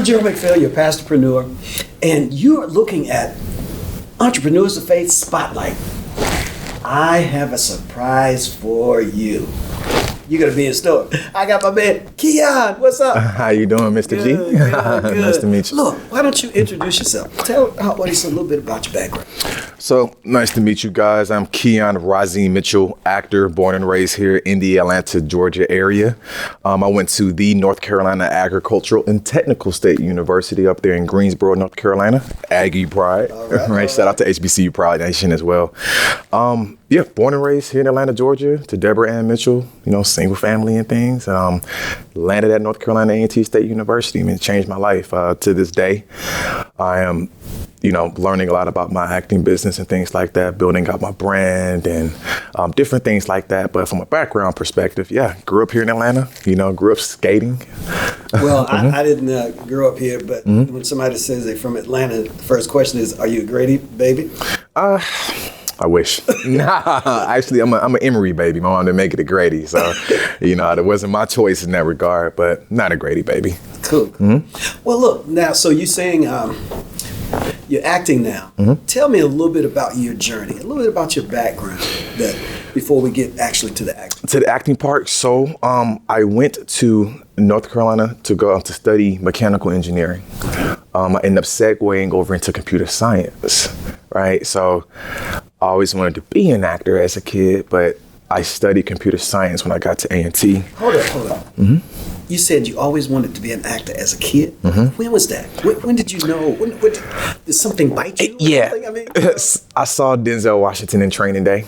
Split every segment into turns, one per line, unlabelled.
I'm Gerald McPhail, your pastorpreneur, and you're looking at Entrepreneurs of Faith Spotlight. I have a surprise for you. You're going to be in store. I got my man, Keon. What's up?
How you doing, Mr. G?
Good.
Nice to meet you.
Look, why don't you introduce yourself? Tell our audience a little bit about your background.
So, nice to meet you guys. I'm Keon Rahzeem Mitchell, actor, born and raised here in the Atlanta, Georgia area. I went to the North Carolina Agricultural and Technical State University up there in Greensboro, North Carolina. Aggie Pride. All right. Shout out to HBCU Pride Nation as well. Yeah, born and raised here in Atlanta, Georgia, to Deborah Ann Mitchell, single family and things. Landed at North Carolina A&T State University. It changed my life. To this day, I am, learning a lot about my acting business and things like that, building out my brand and different things like that. But from a background perspective, yeah, grew up here in Atlanta, grew up skating.
Well, I didn't grow up here, but when somebody says they're from Atlanta, the first question is, are you a Grady baby?
I wish. Nah, actually, I'm an Emory baby. My mom didn't make it a Grady, so it wasn't my choice in that regard. But not a Grady baby.
Cool. Mm-hmm. Well, look now. So you're saying you're acting now. Mm-hmm. Tell me a little bit about your journey, a little bit about your background, before we get actually to the acting.
To the acting part. So I went to North Carolina to go out to study mechanical engineering. I ended up segueing over into computer science, right? So I always wanted to be an actor as a kid, but I studied computer science when I got to A&T.
Hold up. Mm-hmm. You said you always wanted to be an actor as a kid. Mm-hmm. When was that? When did you know? Did something bite you?
Yeah. I saw Denzel Washington in Training Day.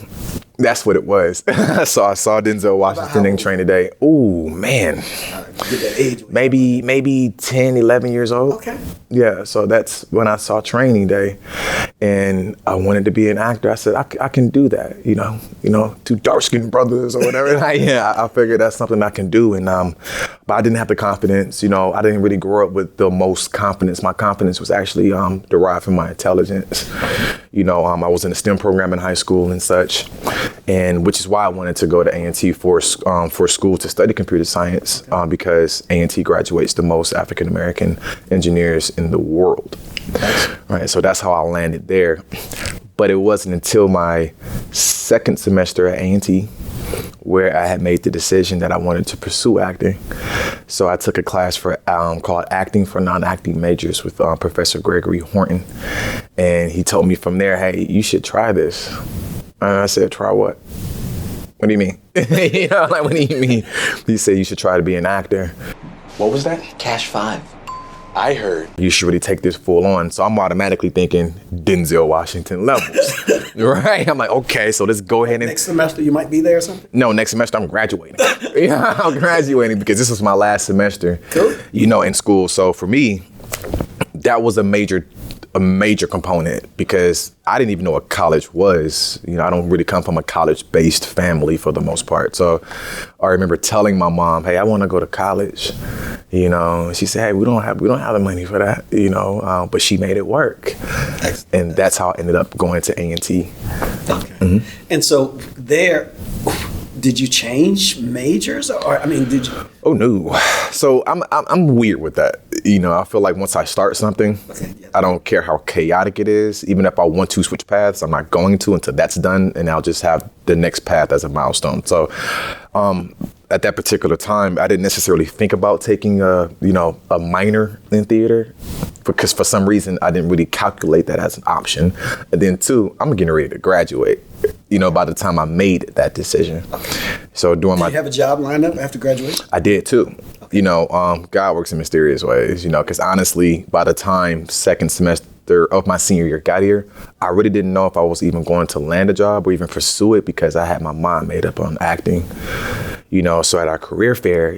That's what it was. So I saw Denzel Washington in Training Day. Oh, man.
Get that age.
Maybe 10, 11 years old.
Okay.
Yeah, so that's when I saw Training Day. And I wanted to be an actor. I said, I can do that, two dark-skinned brothers or whatever. I figured that's something I can do. And but I didn't have the confidence. I didn't really grow up with the most confidence. My confidence was actually derived from my intelligence. I was in a STEM program in high school and such. And which is why I wanted to go to A&T for school to study computer science, because A&T graduates the most African-American engineers in the world. Right, so that's how I landed there. But it wasn't until my second semester at A&T where I had made the decision that I wanted to pursue acting. So I took a class called Acting for Non-Acting Majors with Professor Gregory Horton. And he told me from there, hey, you should try this. And I said, try what? What do you mean? What do you mean? He said, you should try to be an actor. What was that?
Cash 5.
I heard you should really take this full on. So I'm automatically thinking Denzel Washington levels, right? I'm like, okay, so let's go ahead and...
Next semester you might be there or something?
No, next semester I'm graduating. I'm graduating because this was my last semester, in school. So for me, that was a major component because I didn't even know what college was. I don't really come from a college-based family for the most part. So I remember telling my mom, hey, I want to go to college. She said, hey, we don't have the money for that, but she made it work. And that's how I ended up going to A&T.
Okay. Mm-hmm. And so there, did you change majors did you?
Oh, no. So I'm weird with that. I feel like once I start something, I don't care how chaotic it is. Even if I want to switch paths, I'm not going to until that's done, and I'll just have the next path as a milestone. So at that particular time, I didn't necessarily think about taking a minor in theater because for some reason I didn't really calculate that as an option. And then two, I'm getting ready to graduate, by the time I made that decision. So did you
have a job lined up after graduation?
I did too. God works in mysterious ways, because honestly, by the time second semester of my senior year got here, I really didn't know if I was even going to land a job or even pursue it because I had my mind made up on acting. So at our career fair,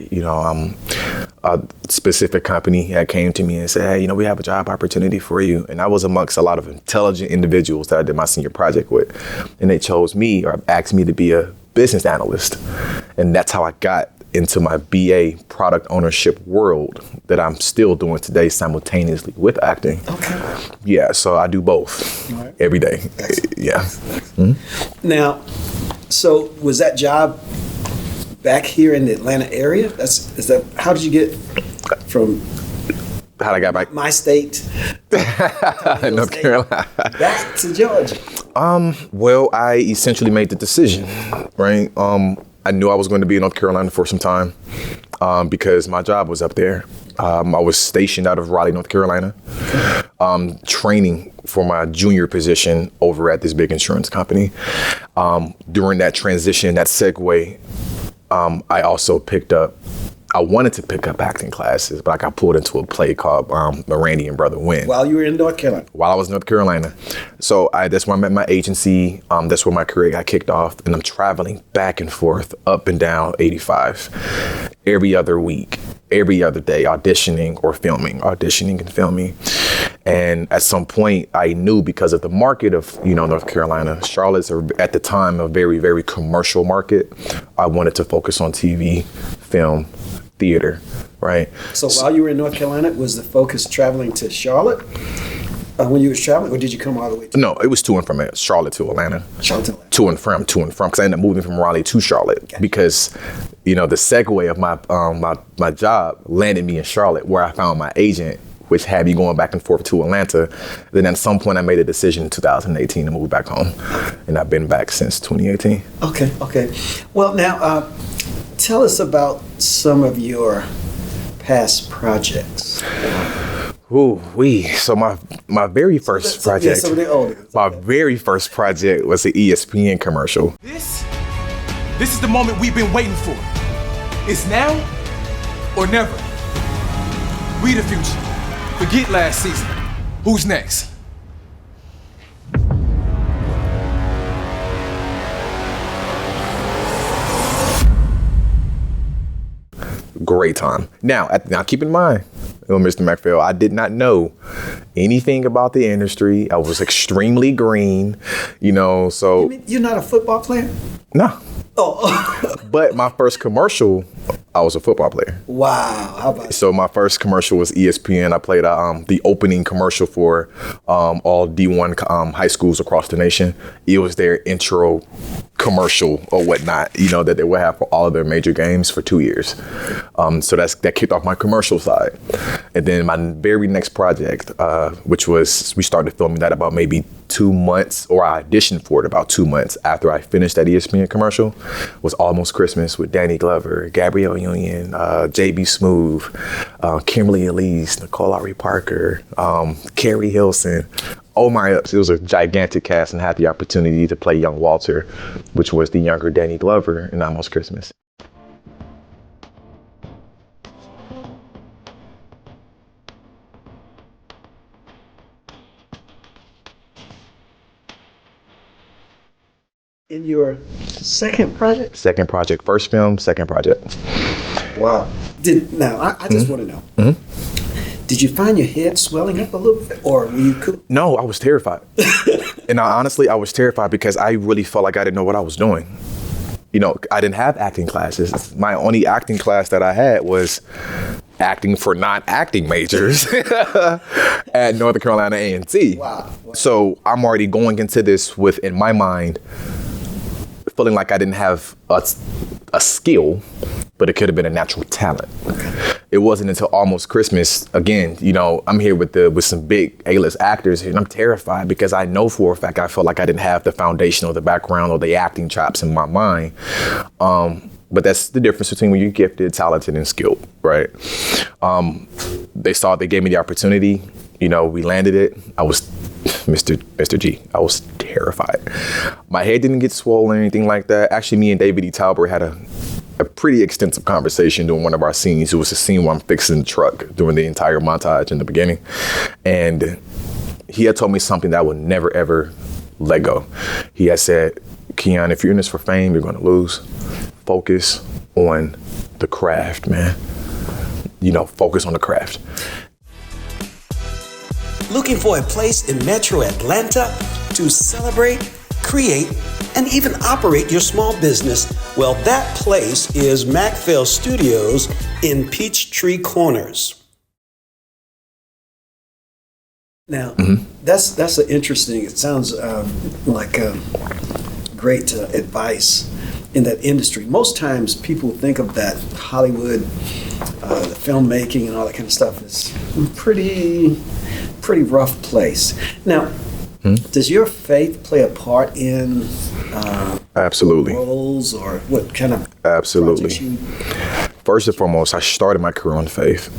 a specific company had came to me and said, hey, we have a job opportunity for you. And I was amongst a lot of intelligent individuals that I did my senior project with. And they chose me or asked me to be a business analyst. And that's how I got into my BA product ownership world that I'm still doing today simultaneously with acting.
Okay.
Yeah, so I do both every day. Excellent. Yeah.
Mm-hmm. Now, so was that job back here in the Atlanta area? How did you get from
How'd I get back?
My state,
North Carolina.
back to Georgia.
Well, I essentially made the decision, right? I knew I was going to be in North Carolina for some time because my job was up there. I was stationed out of Raleigh, North Carolina, training for my junior position over at this big insurance company. During that transition, that segue, I also I wanted to pick up acting classes, but I got pulled into a play called Randy and Brother Win.
While you were in North Carolina?
While I was in North Carolina. So that's where I met my agency. That's where my career got kicked off. And I'm traveling back and forth, up and down 85, every other week, every other day, auditioning and filming. And at some point, I knew because of the market of, North Carolina, Charlotte's at the time a very, very commercial market. I wanted to focus on TV, film, theater, right?
So while you were in North Carolina, was the focus traveling to Charlotte when you was traveling, or did you come all the way to?
No, it was to and from Charlotte to Atlanta.
Charlotte to Atlanta.
To and from, because I ended up moving from Raleigh to Charlotte. Gotcha. Because, the segue of my job landed me in Charlotte, where I found my agent, which had me going back and forth to Atlanta. Then at some point I made a decision in 2018 to move back home. And I've been back since 2018.
Okay. Well, now, tell us about some of your past projects.
So my very first project.
Some of the older.
My very first project was the ESPN commercial.
This is the moment we've been waiting for. It's now or never. We the future. Forget last season. Who's next?
Great time. Now keep in mind, Mr. McPhail, I did not know anything about the industry. I was extremely green, so.
You mean you're not a football player?
No.
Oh.
But my first commercial, I was a football player.
Wow. How about
So my first commercial was ESPN. I played the opening commercial for all D1 high schools across the nation. It was their intro commercial or whatnot, that they would have for all of their major games for 2 years. So that kicked off my commercial side. And then my very next project, which was, we started filming that about maybe 2 months, or I auditioned for it about 2 months after I finished that ESPN commercial, was Almost Christmas with Danny Glover, Gabrielle Union, J.B. Smoove, Kimberly Elise, Nicole Ari Parker, Carrie Hilson. Oh my, it was a gigantic cast, and I had the opportunity to play young Walter, which was the younger Danny Glover in Almost Christmas.
in your second project?
Second project, first film, second project.
Wow. I just want to know.
Mm-hmm.
Did you find your head swelling up a little bit, or were you cool?
No, I was terrified. And honestly, I was terrified because I really felt like I didn't know what I was doing. I didn't have acting classes. My only acting class that I had was acting for non-acting majors at North Carolina A&T.
Wow.
So I'm already going into this with, in my mind, feeling like I didn't have a skill, but it could have been a natural talent.
Okay.
It wasn't until Almost Christmas, again, I'm here with some big A-list actors, and I'm terrified because I know for a fact I felt like I didn't have the foundation or the background or the acting chops in my mind. But that's the difference between when you're gifted, talented, and skilled, right? They gave me the opportunity, we landed it. I was Mr. G. I was terrified. My head didn't get swollen or anything like that. Actually, me and David E. Talbert had a pretty extensive conversation during one of our scenes. It was a scene where I'm fixing the truck during the entire montage in the beginning. And he had told me something that I would never, ever let go. He had said, Keon, if you're in this for fame, you're going to lose. Focus on the craft, man. Focus on the craft.
Looking for a place in Metro Atlanta to celebrate, create, and even operate your small business? Well, that place is Macphail Studios in Peachtree Corners. Now, that's an interesting, it sounds like great advice in that industry. Most times people think of that Hollywood the filmmaking and all that kind of stuff is pretty rough place. Now, does your faith play a part in
Absolutely.
roles or what kind of
Absolutely.
projects you?
First and foremost, I started my career on faith.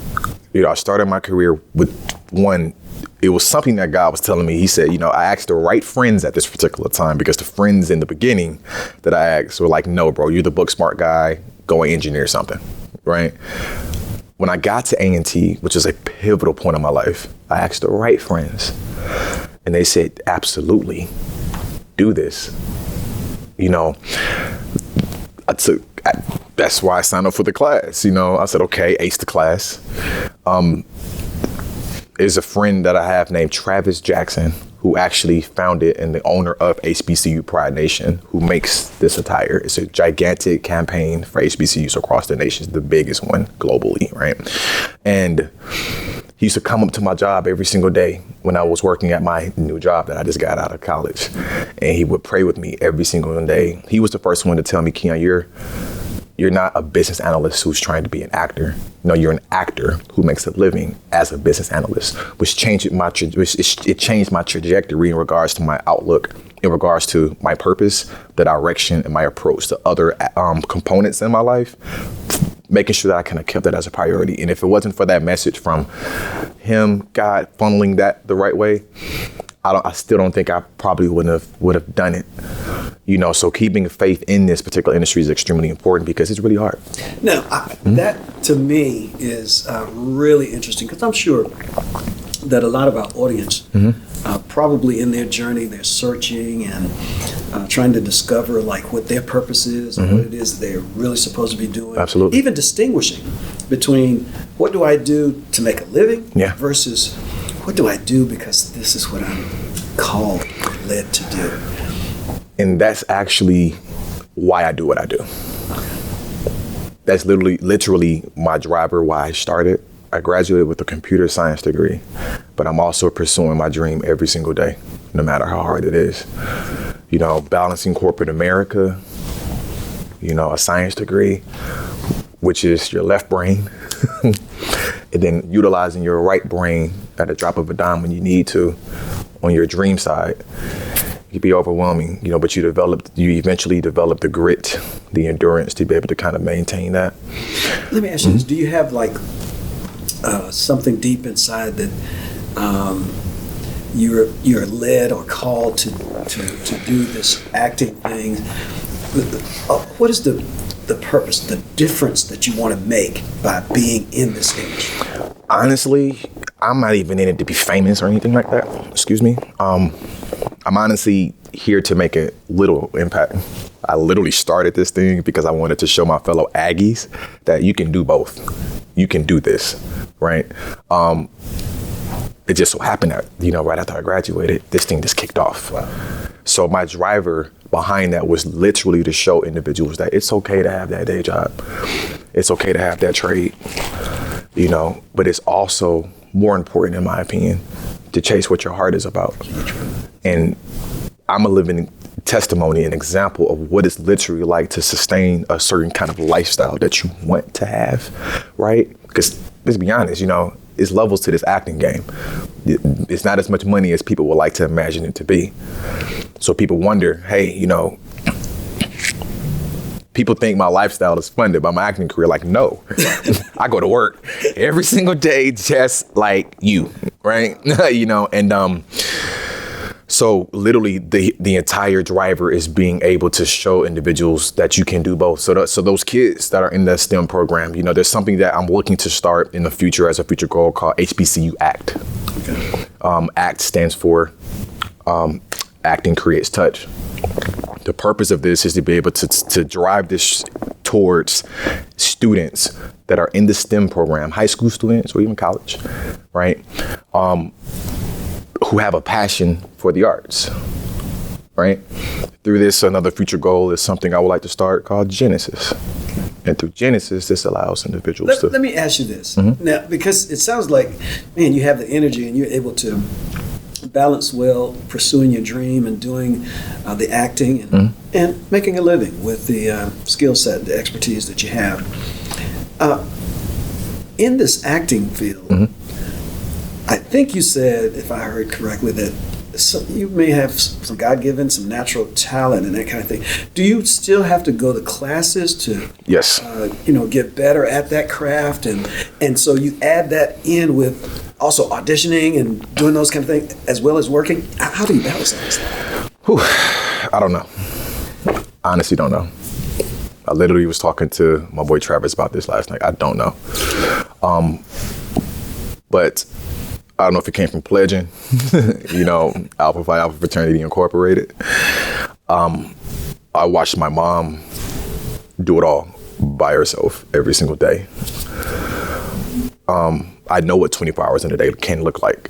I started my career with one. It was something that God was telling me. He said, I asked the right friends at this particular time, because the friends in the beginning that I asked were like, no, bro, you're the book smart guy. Go and engineer something, right? When I got to A&T, which is a pivotal point in my life, I asked the right friends, and they said, absolutely, do this. That's why I signed up for the class. I said, okay, ace the class. There's a friend that I have named Travis Jackson, who actually founded and the owner of HBCU Pride Nation, who makes this attire. It's a gigantic campaign for HBCUs across the nation. It's the biggest one globally, right? And he used to come up to my job every single day when I was working at my new job that I just got out of college. And he would pray with me every single day. He was the first one to tell me, Keon, you're not a business analyst who's trying to be an actor. No, you're an actor who makes a living as a business analyst, which changed my trajectory in regards to my outlook, in regards to my purpose, the direction, and my approach to other components in my life, making sure that I kind of kept that as a priority. And if it wasn't for that message from him, God funneling that the right way, I still don't think I probably would have done it. So keeping faith in this particular industry is extremely important because it's really hard.
Now, that to me is really interesting, because I'm sure that a lot of our audience probably in their journey, they're searching and trying to discover like what their purpose is and what it is that they're really supposed to be doing.
Absolutely.
Even distinguishing between what do I do to make a living versus what do I do because this is what I'm called or led to do.
And that's actually why I do what I do. That's literally my driver, why I started. I graduated with a computer science degree, but I'm also pursuing my dream every single day, no matter how hard it is. Balancing corporate America, a science degree, which is your left brain, and then utilizing your right brain at a drop of a dime when you need to on your dream side. It can be overwhelming, but you eventually develop the grit, the endurance to be able to kind of maintain that.
Let me ask you this. Do you have like something deep inside that you're led or called to do this acting thing? What is the purpose, the difference that you want to make by being in this industry?
Honestly, I'm not even in it to be famous or anything like that. Excuse me. I'm honestly here to make a little impact. I literally started this thing because I wanted to show my fellow Aggies that you can do both. You can do this, right? It just so happened that, right after I graduated, this thing just kicked off. Wow. So my driver behind that was literally to show individuals that it's okay to have that day job. It's okay to have that trade, but it's also more important, in my opinion, to chase what your heart is about. And I'm a living testimony, an example of what it's literally like to sustain a certain kind of lifestyle that you want to have, right? Because let's be honest, it's levels to this acting game. It's not as much money as people would like to imagine it to be. So people wonder, hey, people think my lifestyle is funded by my acting career. Like, no, I go to work every single day just like you, right? So literally the entire driver is being able to show individuals that you can do both. So those kids that are in the STEM program, there's something that I'm looking to start in the future as a future goal called HBCU ACT. Okay. ACT stands for Acting Creates Touch. The purpose of this is to be able to drive this towards students that are in the STEM program, high school students or even college, right? Who have a passion for the arts, right? Through this, another future goal is something I would like to start called Genesis. And through Genesis, this allows individuals
Let me ask you this. Now, because it sounds like, man, you have the energy and you're able to balance well pursuing your dream and doing the acting and making a living with the skill set, the expertise that you have. in this acting field, I think you said, if I heard correctly, that you may have some God-given, some natural talent and that kind of thing. Do you still have to go to classes to,
Yes.
Get better at that craft? And so you add that in with also auditioning and doing those kind of things as well as working? How do you balance that?
I don't know. Honestly, don't know. I literally was talking to my boy Travis about this last night. I don't know. But I don't know if it came from pledging, Alpha Phi Alpha Fraternity Incorporated. I watched my mom do it all by herself every single day. I know what 24 hours in a day can look like.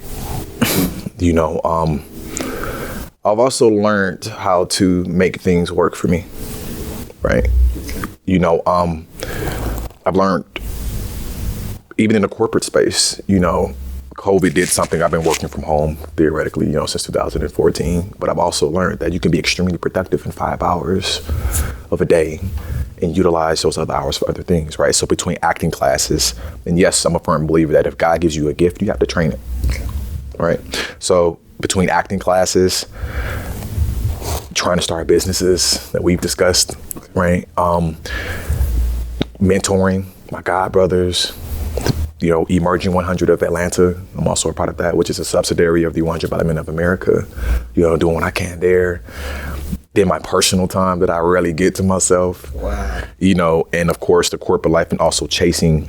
I've also learned how to make things work for me, right? I've learned, even in the corporate space, COVID did something. I've been working from home theoretically, since 2014, but I've also learned that you can be extremely productive in 5 hours of a day and utilize those other hours for other things, right? So between acting classes, and yes, I'm a firm believer that if God gives you a gift, you have to train it, right? So between acting classes, trying to start businesses that we've discussed, right? Mentoring my God brothers, Emerging 100 of Atlanta. I'm also a part of that, which is a subsidiary of the 100 by the Men of America, doing what I can there. Then my personal time that I rarely get to myself.
Wow.
And of course the corporate life and also chasing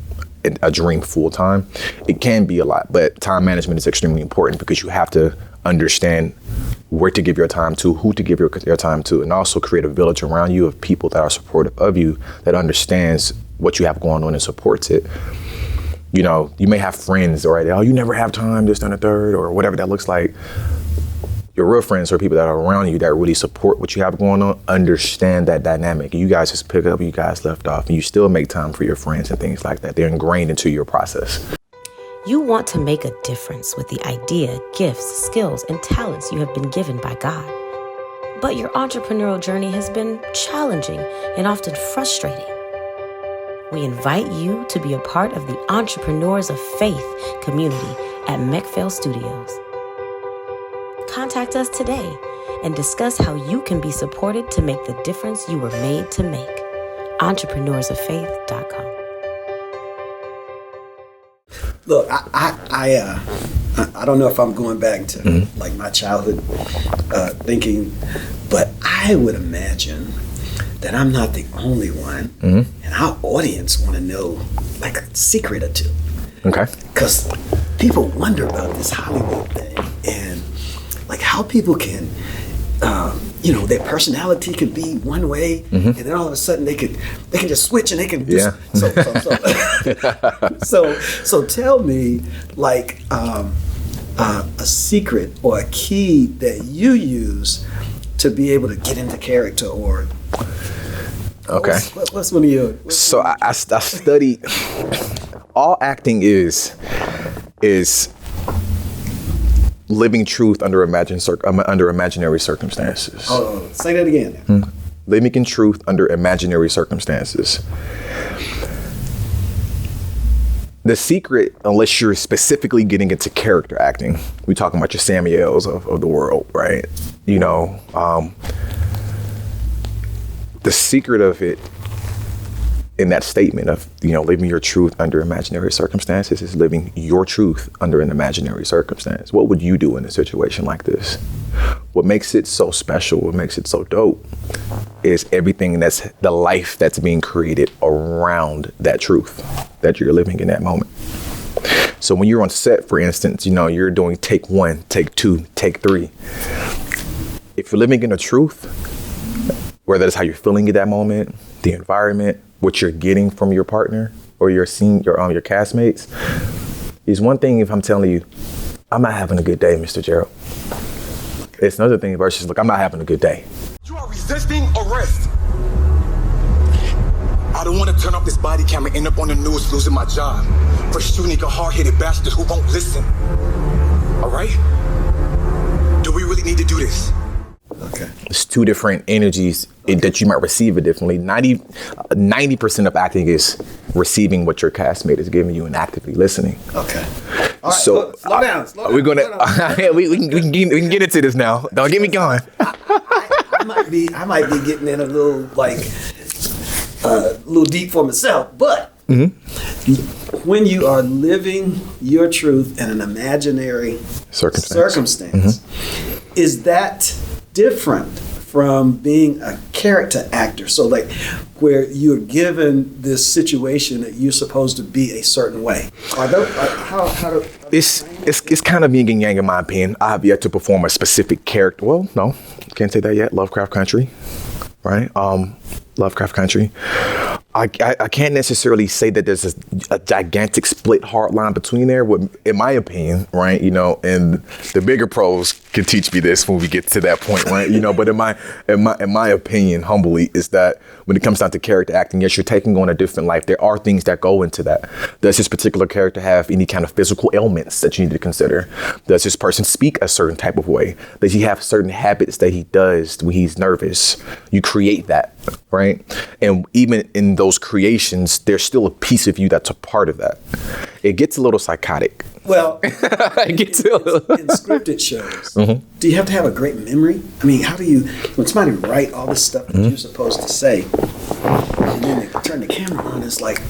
a dream full time. It can be a lot, but time management is extremely important because you have to understand where to give your time to, who to give your time to, and also create a village around you of people that are supportive of you, that understands what you have going on and supports it. You may have friends, right? Oh, you never have time, this, and the third, or whatever that looks like. Your real friends are people that are around you that really support what you have going on, understand that dynamic. You guys just pick up, you guys left off, and you still make time for your friends and things like that. They're ingrained into your process.
You want to make a difference with the idea, gifts, skills, and talents you have been given by God. But your entrepreneurial journey has been challenging and often frustrating. We invite you to be a part of the Entrepreneurs of Faith community at McPhail Studios. Contact us today and discuss how you can be supported to make the difference you were made to make. EntrepreneurSofFaith.com.
Look, I don't know if I'm going back to like my childhood thinking, but I would imagine that I'm not the only one, and our audience want to know like a secret or two.
Okay.
Because people wonder about this Hollywood thing and like how people can, their personality can be one way, and then all of a sudden they can just switch and they can do so tell me like a secret or a key that you use to be able to get into character or.
Okay.
What's one of your?
So I studied. All acting is living truth under imaginary circumstances.
Oh, say that again.
Living in truth under imaginary circumstances. The secret, unless you're specifically getting into character acting, we're talking about your Samuels of the world, right? The secret of it in that statement of, living your truth under imaginary circumstances is living your truth under an imaginary circumstance. What would you do in a situation like this? What makes it so special, what makes it so dope is everything that's the life that's being created around that truth that you're living in that moment. So when you're on set, for instance, you're doing take 1, take 2, take 3. If you're living in the truth, whether that's how you're feeling at that moment, the environment, what you're getting from your partner or your castmates, is one thing if I'm telling you, I'm not having a good day, Mr. Gerald. It's another thing versus, look, I'm not having a good day.
You are resisting arrest. I don't want to turn off this body cam and end up on the news losing my job for shooting a hard-headed bastard who won't listen. All right? Do we really need to do this?
Okay.
It's two different energies that you might receive it differently. 90% of acting is receiving what your castmate is giving you and actively listening.
Okay. All right,
So
slow down.
we're gonna we can get into this now. Don't get me going.
I might be getting in a little little deep for myself, but when you are living your truth in an imaginary circumstance, is that different from being a character actor? So like where you're given this situation that you're supposed to be a certain way.
It's kind of yin and yang in my opinion. I have yet to perform a specific character. Well, no, can't say that yet. Lovecraft Country, right? Lovecraft Country. I can't necessarily say that there's a gigantic split hard line between there, in my opinion, right? You know, and the bigger pros can teach me this when we get to that point, right? You know, but in my opinion, humbly, is that when it comes down to character acting, yes, you're taking on a different life. There are things that go into that. Does this particular character have any kind of physical ailments that you need to consider? Does this person speak a certain type of way? Does he have certain habits that he does when he's nervous? You create that, right? And even in those creations, there's still a piece of you that's a part of that. It gets a little psychotic.
Well,
it gets
in scripted shows, do you have to have a great memory? I mean, how do you, when somebody write all this stuff that you're supposed to say, and then they turn the camera on, it's like,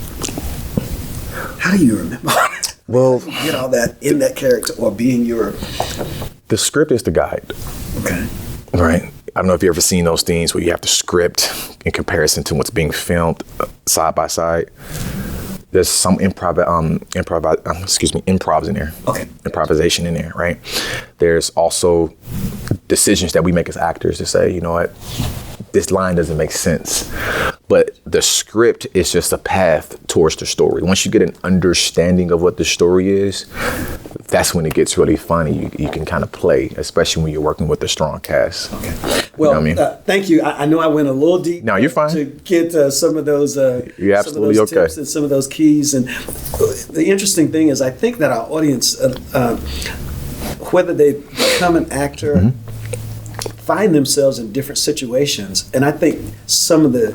how do you remember?
Well,
how do you get all that in that character or being your...
The script is the guide.
Okay.
Right. I don't know if you've ever seen those things where you have the script in comparison to what's being filmed side by side. There's some improvs in there. Okay. Improvisation in there, right? There's also decisions that we make as actors to say, you know what, this line doesn't make sense. But the script is just a path towards the story. Once you get an understanding of what the story is, that's when it gets really funny. You can kind of play, especially when you're working with a strong cast. Okay.
Well,
you know what I mean?
Thank you. I know I went a little deep.
No, you're fine.
To get some of those,
you're absolutely
some of those
okay.
tips and some of those keys. And the interesting thing is, I think that our audience, whether they become an actor, find themselves in different situations, and I think some of the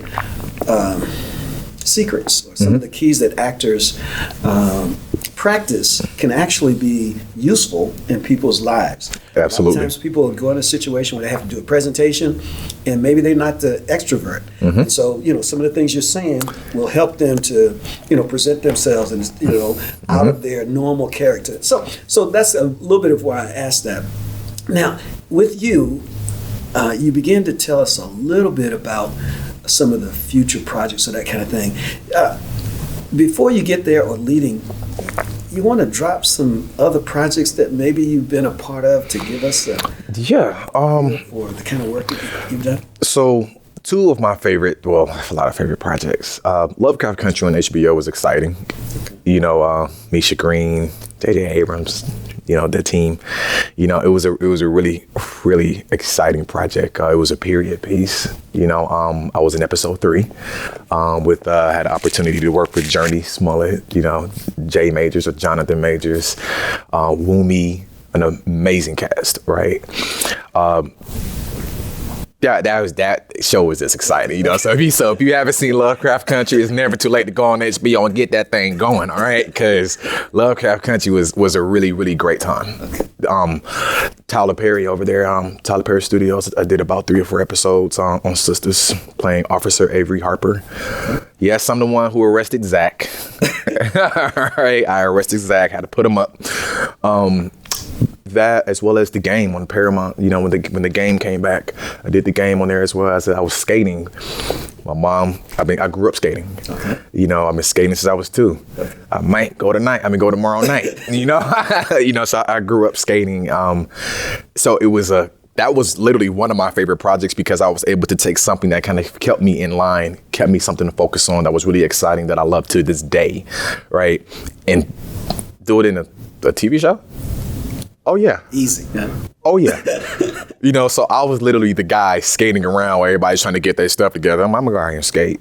secrets or some of the keys that actors practice can actually be useful in people's lives.
Absolutely.
Sometimes people go in a situation where they have to do a presentation, and maybe they're not the extrovert. And so, you know, some of the things you're saying will help them to, you know, present themselves and, you know, out of their normal character. So that's a little bit of why I asked that. Now, with you, you began to tell us a little bit about some of the future projects or that kind of thing. Before you get there or leading, you want to drop some other projects that maybe you've been a part of to give us or the kind of work that you've done? So
two of my favorite, well, I have a lot of favorite projects. Lovecraft Country on HBO was exciting. You know, Misha Green, J.J. Abrams, you know, the team. You know, it was a really, really exciting project. It was a period piece. You know, I was in episode 3 had an opportunity to work with Journey Smollett, you know, Jay Majors or Jonathan Majors, Wumi, an amazing cast, right? That show was just exciting, you know. So if you haven't seen Lovecraft Country, it's never too late to go on HBO and get that thing going, all right? Because Lovecraft Country was a really, really great time. Tyler Perry over there, Tyler Perry Studios, I did about 3 or 4 episodes on Sisters, playing Officer Avery Harper. Yes, I'm the one who arrested Zach. All right, I arrested Zach, had to put him up. That as well as the game on Paramount. You know, when the game came back, I did the game on there as well. I was skating. My mom, I grew up skating. Okay. You know, I've been skating since I was 2. I might go tomorrow night. You know, so I grew up skating. So that was literally one of my favorite projects because I was able to take something that kind of kept me in line, kept me something to focus on that was really exciting that I love to this day, right? And do it in a TV show. Oh, yeah.
Easy. Yeah.
Oh, yeah. You know, so I was literally the guy skating around while everybody's trying to get their stuff together. I'm going to go out here and skate.